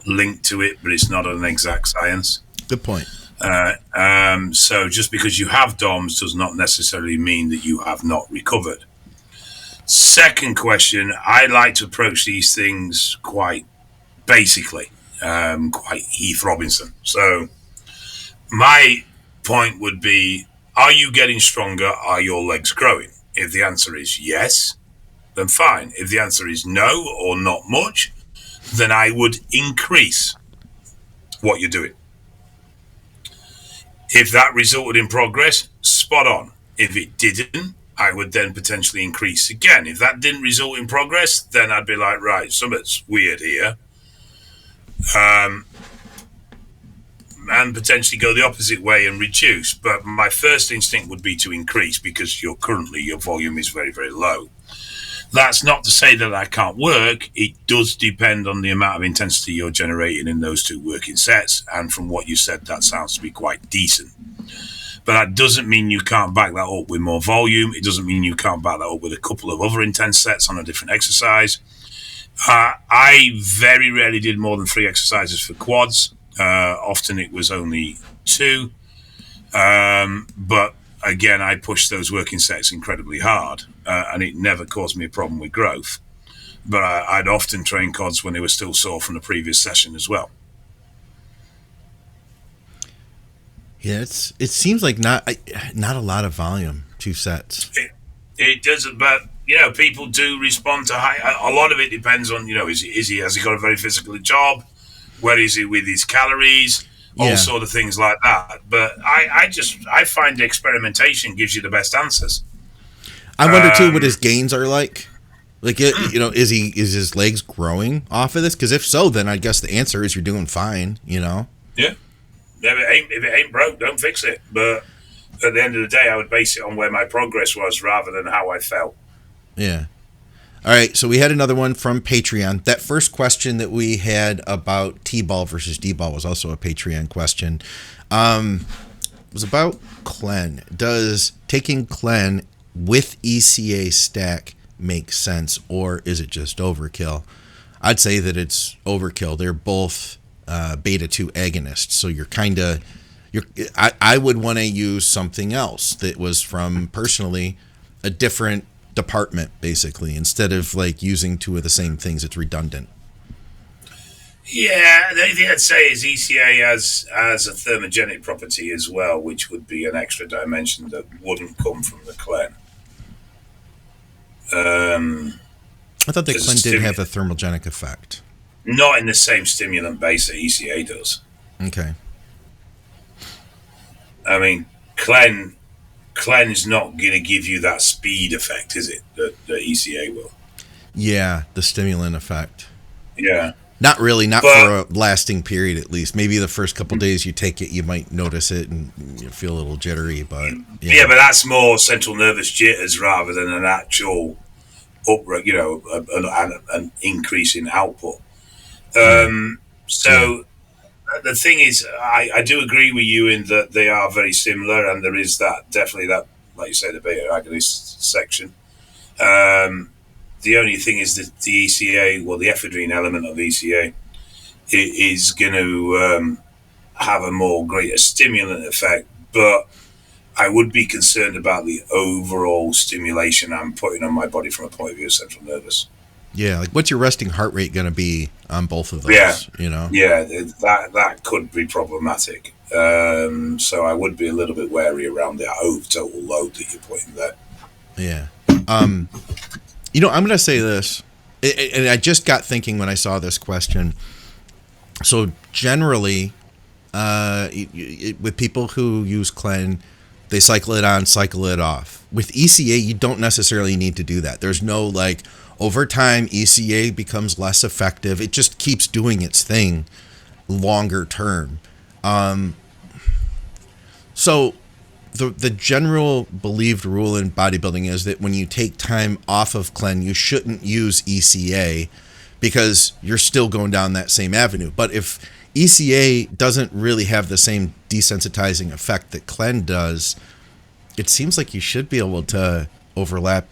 linked to it, but it's not an exact science. Good point. So just because you have DOMS does not necessarily mean that you have not recovered. Second question, I like to approach these things quite basically, quite Heath Robinson. So my point would be, are you getting stronger? Are your legs growing? If the answer is yes, then fine. If the answer is no or not much, then I would increase what you're doing. If that resulted in progress, spot on. If it didn't, I would then potentially increase again. If that didn't result in progress, then I'd be like, right, something's weird here. And potentially go the opposite way and reduce. But my first instinct would be to increase because your volume is very, very low. That's not to say that I can't work. It does depend on the amount of intensity you're generating in those 2 working sets. And from what you said, that sounds to be quite decent. But that doesn't mean you can't back that up with more volume. It doesn't mean you can't back that up with a couple of other intense sets on a different exercise. I very rarely did more than 3 exercises for quads. Often it was only 2. But again, I pushed those working sets incredibly hard, and it never caused me a problem with growth. But I'd often train quads when they were still sore from the previous session as well. Yeah, it seems like not a lot of volume, 2 sets. It doesn't, but people do respond to high. A lot of it depends on has he got a very physical job? Where is he with his calories? All sort of things like that. But I find experimentation gives you the best answers. I wonder too what his gains are like. Like, is his legs growing off of this? Because if so, then I guess the answer is you're doing fine. Yeah. If it ain't broke, don't fix it. But at the end of the day, I would base it on where my progress was rather than how I felt. Yeah. All right, so we had another one from Patreon. That first question that we had about Tbol versus Dbol was also a Patreon question. It was about Clen. Does taking Clen with ECA stack make sense, or is it just overkill? I'd say that it's overkill. They're both beta-2 agonists, so you're kind of I would want to use something else that was from personally a different department, basically, instead of like using two of the same things. It's redundant. Yeah, the only thing I'd say is ECA has a thermogenic property as well, which would be an extra dimension that wouldn't come from the Clen. I thought that Clen did have a thermogenic effect. Not in the same stimulant base that ECA does. Okay. I mean, Clen's not going to give you that speed effect, is it? That ECA will. Yeah, the stimulant effect. Yeah. Not really, not for a lasting period at least. Maybe the first couple days you take it, you might notice it and you feel a little jittery, but... Yeah, but that's more central nervous jitters rather than an actual, an increase in output. So the thing is, I do agree with you in that they are very similar, and there is definitely that, like you say, the beta agonist section. The only thing is that the ECA, well, the ephedrine element of ECA is going to have a more greater stimulant effect, but I would be concerned about the overall stimulation I'm putting on my body from a point of view of central nervous. Yeah, like what's your resting heart rate going to be on both of those? Yeah, Yeah, that could be problematic. So I would be a little bit wary around the total load that you're putting there. Yeah. I'm going to say this, and I just got thinking when I saw this question. So generally, with people who use Clen, they cycle it on, cycle it off. With ECA, you don't necessarily need to do that. There's no like, over time, ECA becomes less effective. It just keeps doing its thing longer term. So the general believed rule in bodybuilding is that when you take time off of Clen, you shouldn't use ECA because you're still going down that same avenue. But if ECA doesn't really have the same desensitizing effect that Clen does, it seems like you should be able to overlap,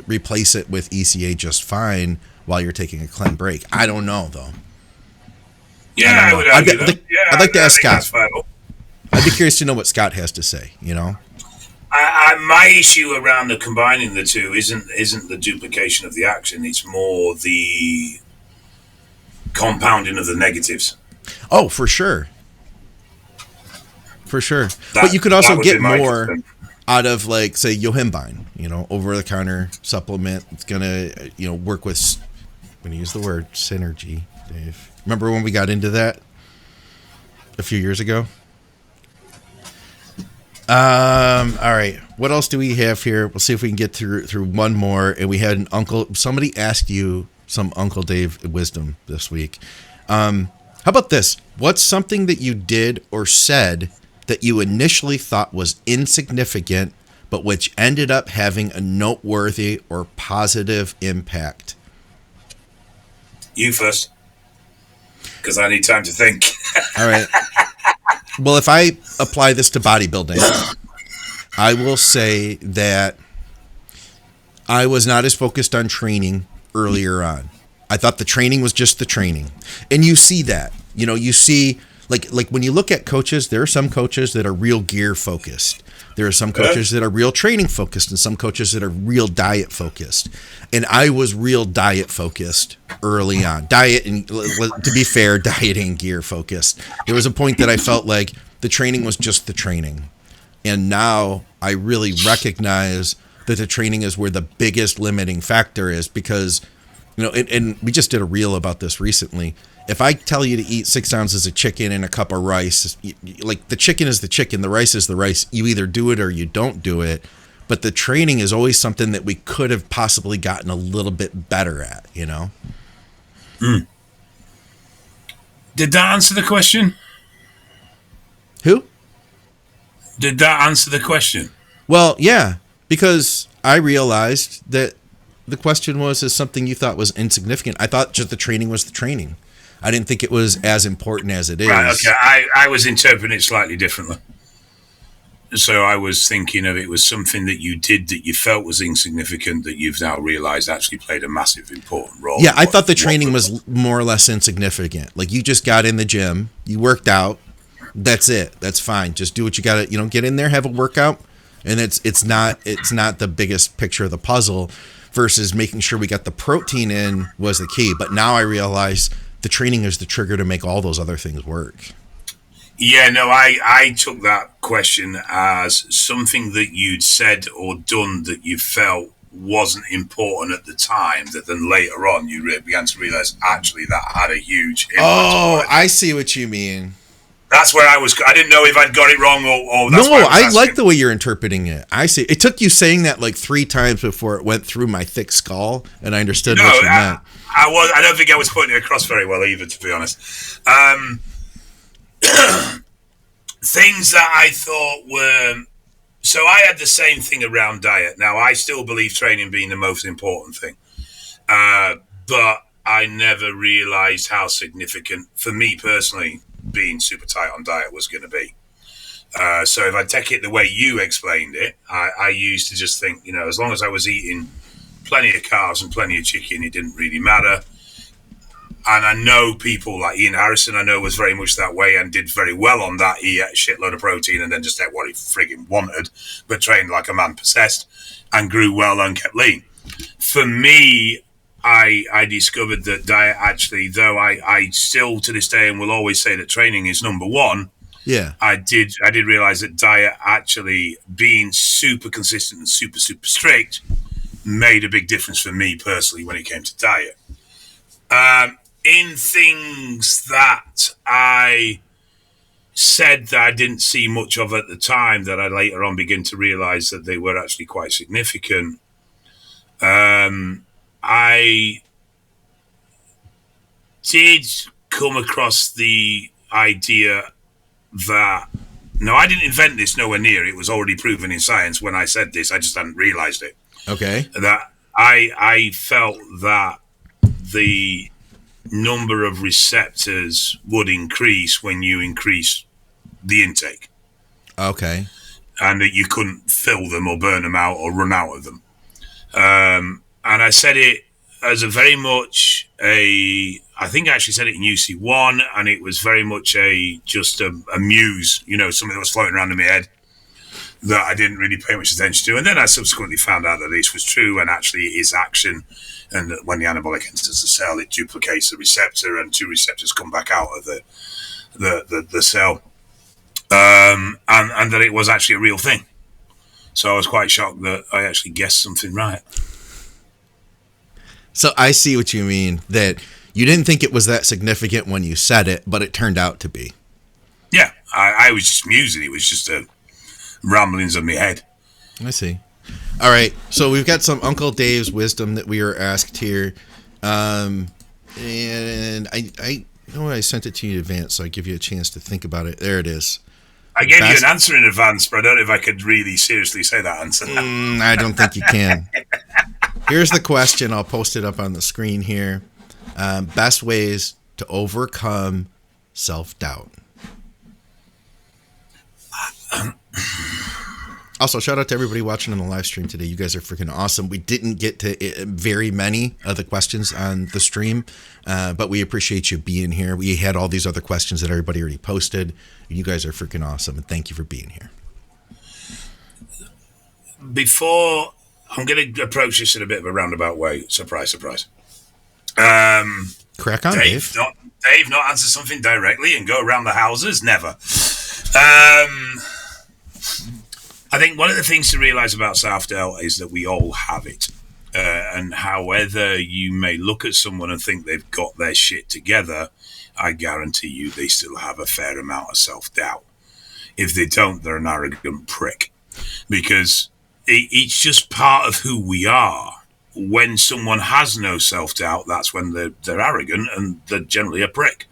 replace it with ECA just fine while you're taking a Clen break. I don't know, though. Yeah, I would argue that. I'd like to ask Scott. I'd be curious to know what Scott has to say, My issue around the combining the two isn't the duplication of the action. It's more the compounding of the negatives. Oh, for sure. For sure. But you could also get more out of, like, say, yohimbine, over-the-counter supplement. It's going to, work with, I'm going to use the word synergy, Dave. Remember when we got into that a few years ago? All right. What else do we have here? We'll see if we can get through one more. And we had somebody asked you some Uncle Dave wisdom this week. How about this? What's something that you did or said that you initially thought was insignificant, but which ended up having a noteworthy or positive impact? You first, because I need time to think. All right. Well, if I apply this to bodybuilding, I will say that I was not as focused on training earlier on. I thought the training was just the training. And you see that. You see, like when you look at coaches, there are some coaches that are real gear focused. There are some coaches that are real training focused and some coaches that are real diet focused. And I was real diet focused early on. Diet, and to be fair, diet and gear focused. There was a point that I felt like the training was just the training. And now I really recognize that the training is where the biggest limiting factor is because, and we just did a reel about this recently. If I tell you to eat 6 ounces of chicken and a cup of rice, like the chicken is the chicken, the rice is the rice. You either do it or you don't do it. But the training is always something that we could have possibly gotten a little bit better at, Did that answer the question? Who? Did that answer the question? Well, yeah, because I realized that the question is something you thought was insignificant. I thought just the training was the training. I didn't think it was as important as it is. Right, okay. I was interpreting it slightly differently. So I was thinking of it was something that you did that you felt was insignificant that you've now realized actually played a massive important role. Yeah, I thought the training was more or less insignificant. Like you just got in the gym, you worked out, That's it. That's fine. Just do what you got to, get in there, have a workout, and it's not the biggest picture of the puzzle versus making sure we got the protein in was the key. But now I realize the training is the trigger to make all those other things work. Yeah, no, I took that question as something that you'd said or done that you felt wasn't important at the time, that then later on you began to realize actually that had a huge impact. Oh, I see what you mean. That's where I didn't know if I'd got it wrong or that's no, I like the way you're interpreting it. I see. It took you saying that like 3 times before it went through my thick skull and I understood what you meant. I don't think I was putting it across very well either, to be honest. Things that I thought were... So I had the same thing around diet. Now, I still believe training being the most important thing. But I never realized how significant, for me personally, being super tight on diet was going to be. So if I take it the way you explained it, I used to just think, as long as I was eating plenty of carbs and plenty of chicken, it didn't really matter. And I know people like Ian Harrison, I know was very much that way and did very well on that. He ate a shitload of protein and then just ate what he frigging wanted, but trained like a man possessed and grew well and kept lean. For me, I discovered that diet actually, though I still to this day and will always say that training is number one. Yeah. I did realize that diet actually being super consistent and super strict made a big difference for me personally when it came to diet. In things that I said that I didn't see much of at the time, that I later on began to realize that they were actually quite significant. I did come across the idea that, no, I didn't invent this, nowhere near. It was already proven in science when I said this. I just hadn't realized it. Okay. That I felt that the number of receptors would increase when you increase the intake. Okay. And that you couldn't fill them or burn them out or run out of them. And I said it as a very much I think I actually said it in UC1, and it was very much just a muse, something that was floating around in my head that I didn't really pay much attention to. And then I subsequently found out that this was true, and actually it is action. And that when the anabolic enters the cell, it duplicates the receptor, and 2 receptors come back out of the cell. And that it was actually a real thing. So I was quite shocked that I actually guessed something right. So I see what you mean, that you didn't think it was that significant when you said it, but it turned out to be. Yeah, I was just musing. It was just ramblings of my head. I see. All right, so we've got some Uncle Dave's wisdom that we were asked here, and I know I sent it to you in advance, so I give you a chance to think about it. There it is. I gave you an answer in advance, but I don't know if I could really seriously say that answer. I don't think you can. Here's the question. I'll post it up on the screen here. Best ways to overcome self-doubt. Also, shout out to everybody watching on the live stream today. You guys are freaking awesome. We didn't get to very many of the questions on the stream, but we appreciate you being here. We had all these other questions that everybody already posted. You guys are freaking awesome, and thank you for being here. Before, I'm going to approach this in a bit of a roundabout way. Surprise, surprise. Crack on, Dave. Dave not answer something directly and go around the houses? Never. I think one of the things to realize about self-doubt is that we all have it. And however you may look at someone and think they've got their shit together, I guarantee you they still have a fair amount of self-doubt. If they don't, they're an arrogant prick. Because it's just part of who we are. When someone has no self-doubt, that's when they're arrogant and they're generally a prick.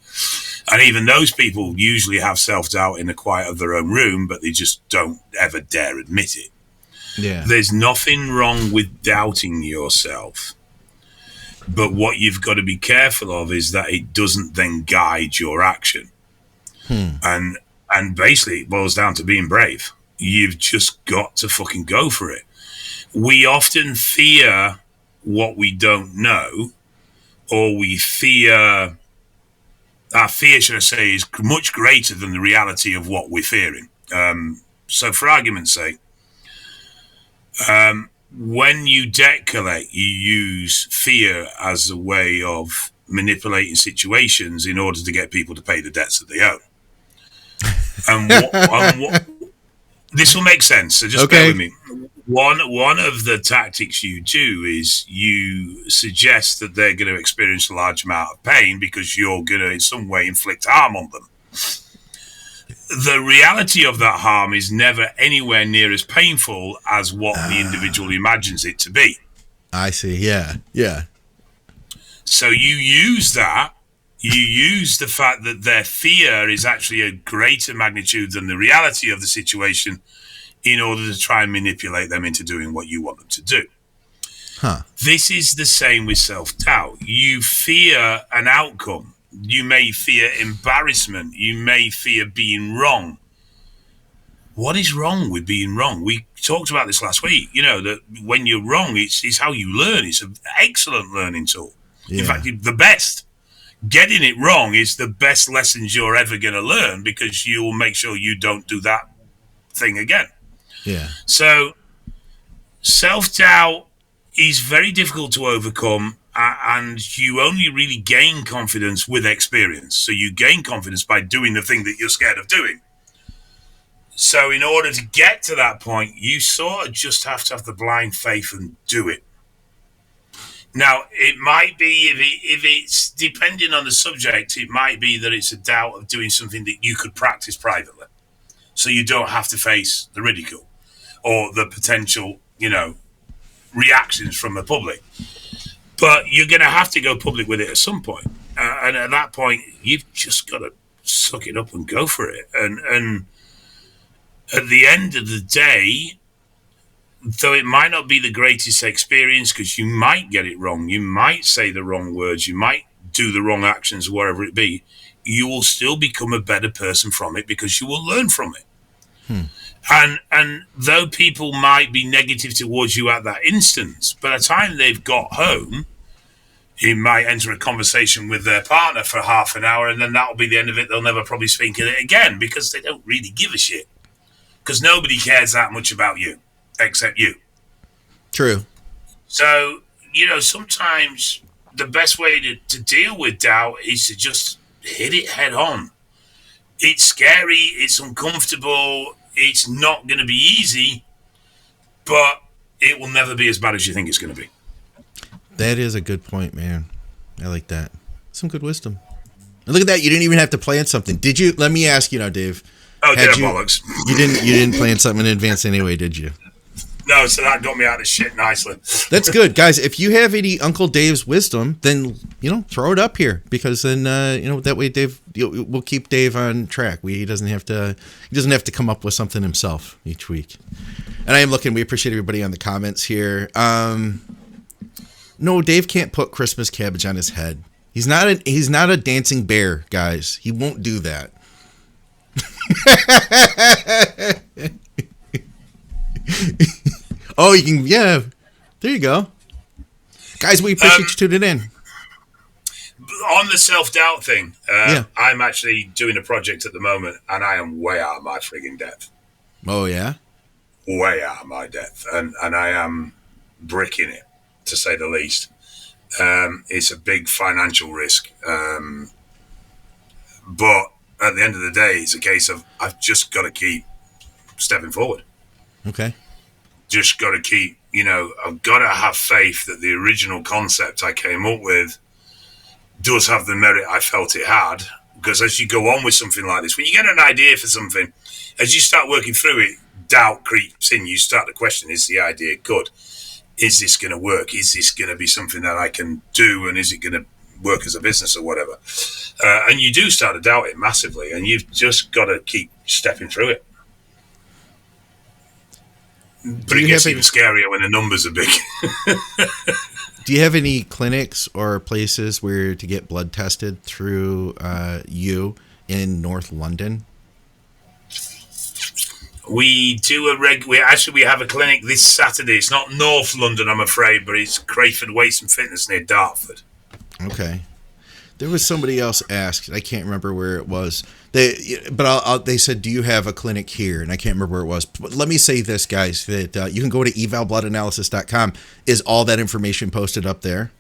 And even those people usually have self-doubt in the quiet of their own room, but they just don't ever dare admit it. Yeah. There's nothing wrong with doubting yourself. But what you've got to be careful of is that it doesn't then guide your action. And basically it boils down to being brave. You've just got to fucking go for it. We often fear what we don't know, or we fear our fear, should I say, is much greater than the reality of what we're fearing. So for argument's sake, when you debt collect, you use fear as a way of manipulating situations in order to get people to pay the debts that they owe. This will make sense, so just bear with me. One of the tactics you do is you suggest that they're going to experience a large amount of pain because you're going to in some way inflict harm on them. The reality of that harm is never anywhere near as painful as what the individual imagines it to be. I see. Yeah. So you use that. You use the fact that their fear is actually a greater magnitude than the reality of the situation in order to try and manipulate them into doing what you want them to do. This is the same with self-doubt. You fear an outcome. You may fear embarrassment. You may fear being wrong. What is wrong with being wrong? We talked about this last week. You know, that when you're wrong, it's how you learn. It's an excellent learning tool. Yeah. In fact, the best. Getting it wrong is the best lessons you're ever going to learn because you will make sure you don't do that thing again. Yeah. So self-doubt is very difficult to overcome, and you only really gain confidence with experience. So you gain confidence by doing the thing that you're scared of doing. So in order to get to that point, you sort of just have to have the blind faith and do it. Now, it might be, if it's depending on the subject, it might be that it's a doubt of doing something that you could practice privately. So you don't have to face the ridicule or the potential, reactions from the public. But you're going to have to go public with it at some point. And at that point, you've just got to suck it up and go for it. And at the end of the day, though it might not be the greatest experience because you might get it wrong, you might say the wrong words, you might do the wrong actions, whatever it be, you will still become a better person from it because you will learn from it. And though people might be negative towards you at that instance, by the time they've got home, he might enter a conversation with their partner for half an hour, and then that'll be the end of it. They'll never probably speak of it again because they don't really give a shit. Because nobody cares that much about you except you. True. So, sometimes the best way to deal with doubt is to just hit it head on. It's scary, it's uncomfortable, it's not going to be easy, but it will never be as bad as you think it's going to be. That is a good point, man. I like that. Some good wisdom. And look at that. You didn't even have to plan something. Did you? Let me ask you now, Dave. Oh, bollocks. You didn't plan something in advance anyway, did you? No, so that got me out of shit nicely. That's good, guys. If you have any Uncle Dave's wisdom, then throw it up here because then that way Dave, we'll keep Dave on track. He doesn't have to come up with something himself each week. And I am looking. We appreciate everybody on the comments here. No, Dave can't put Christmas cabbage on his head. He's not a dancing bear, guys. He won't do that. Oh, you can, yeah. There you go. Guys, we appreciate you tuning in. On the self-doubt thing, I'm actually doing a project at the moment, and I am way out of my frigging depth. Oh, yeah? Way out of my depth, and I am bricking it, to say the least. It's a big financial risk. But at the end of the day, it's a case of I've just got to keep stepping forward. Okay. Just got to keep, I've got to have faith that the original concept I came up with does have the merit I felt it had. Because as you go on with something like this, when you get an idea for something, as you start working through it, doubt creeps in. You start to question, is the idea good? Is this going to work? Is this going to be something that I can do? And is it going to work as a business or whatever? And you do start to doubt it massively. And you've just got to keep stepping through it. But it gets even scarier when the numbers are big. Do you have any clinics or places where to get blood tested through you in North London? We do we have a clinic this Saturday. It's not North London, I'm afraid, but it's Crayford Weights and Fitness near Dartford. Okay. There was somebody else asked. I can't remember where it was. They said, "Do you have a clinic here?" And I can't remember where it was. But let me say this, guys: that you can go to evalbloodanalysis.com. Is all that information posted up there?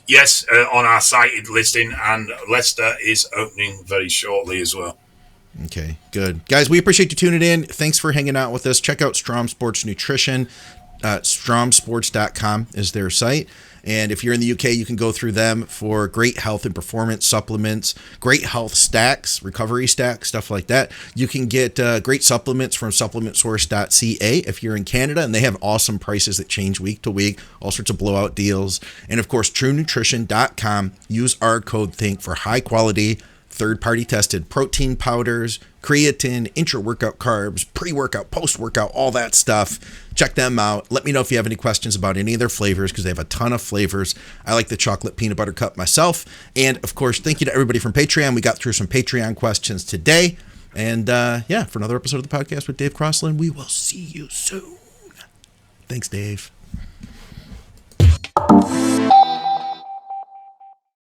Yes, on our cited listing, and Leicester is opening very shortly as well. Okay, good. Guys, we appreciate you tuning in. Thanks for hanging out with us. Check out Strom Sports Nutrition. Stromsports.com is their site. And if you're in the UK, you can go through them for great health and performance supplements, great health stacks, recovery stacks, stuff like that. You can get great supplements from supplementsource.ca if you're in Canada, and they have awesome prices that change week to week, all sorts of blowout deals. And of course, truenutrition.com. Use our code THINK for high quality, third-party tested protein powders, creatine, intra-workout carbs, pre-workout, post-workout, all that stuff. Check them out. Let me know if you have any questions about any of their flavors, because they have a ton of flavors. I like the chocolate peanut butter cup myself. And, of course, thank you to everybody from Patreon. We got through some Patreon questions today. And, for another episode of the podcast with Dave Crosland, we will see you soon. Thanks, Dave.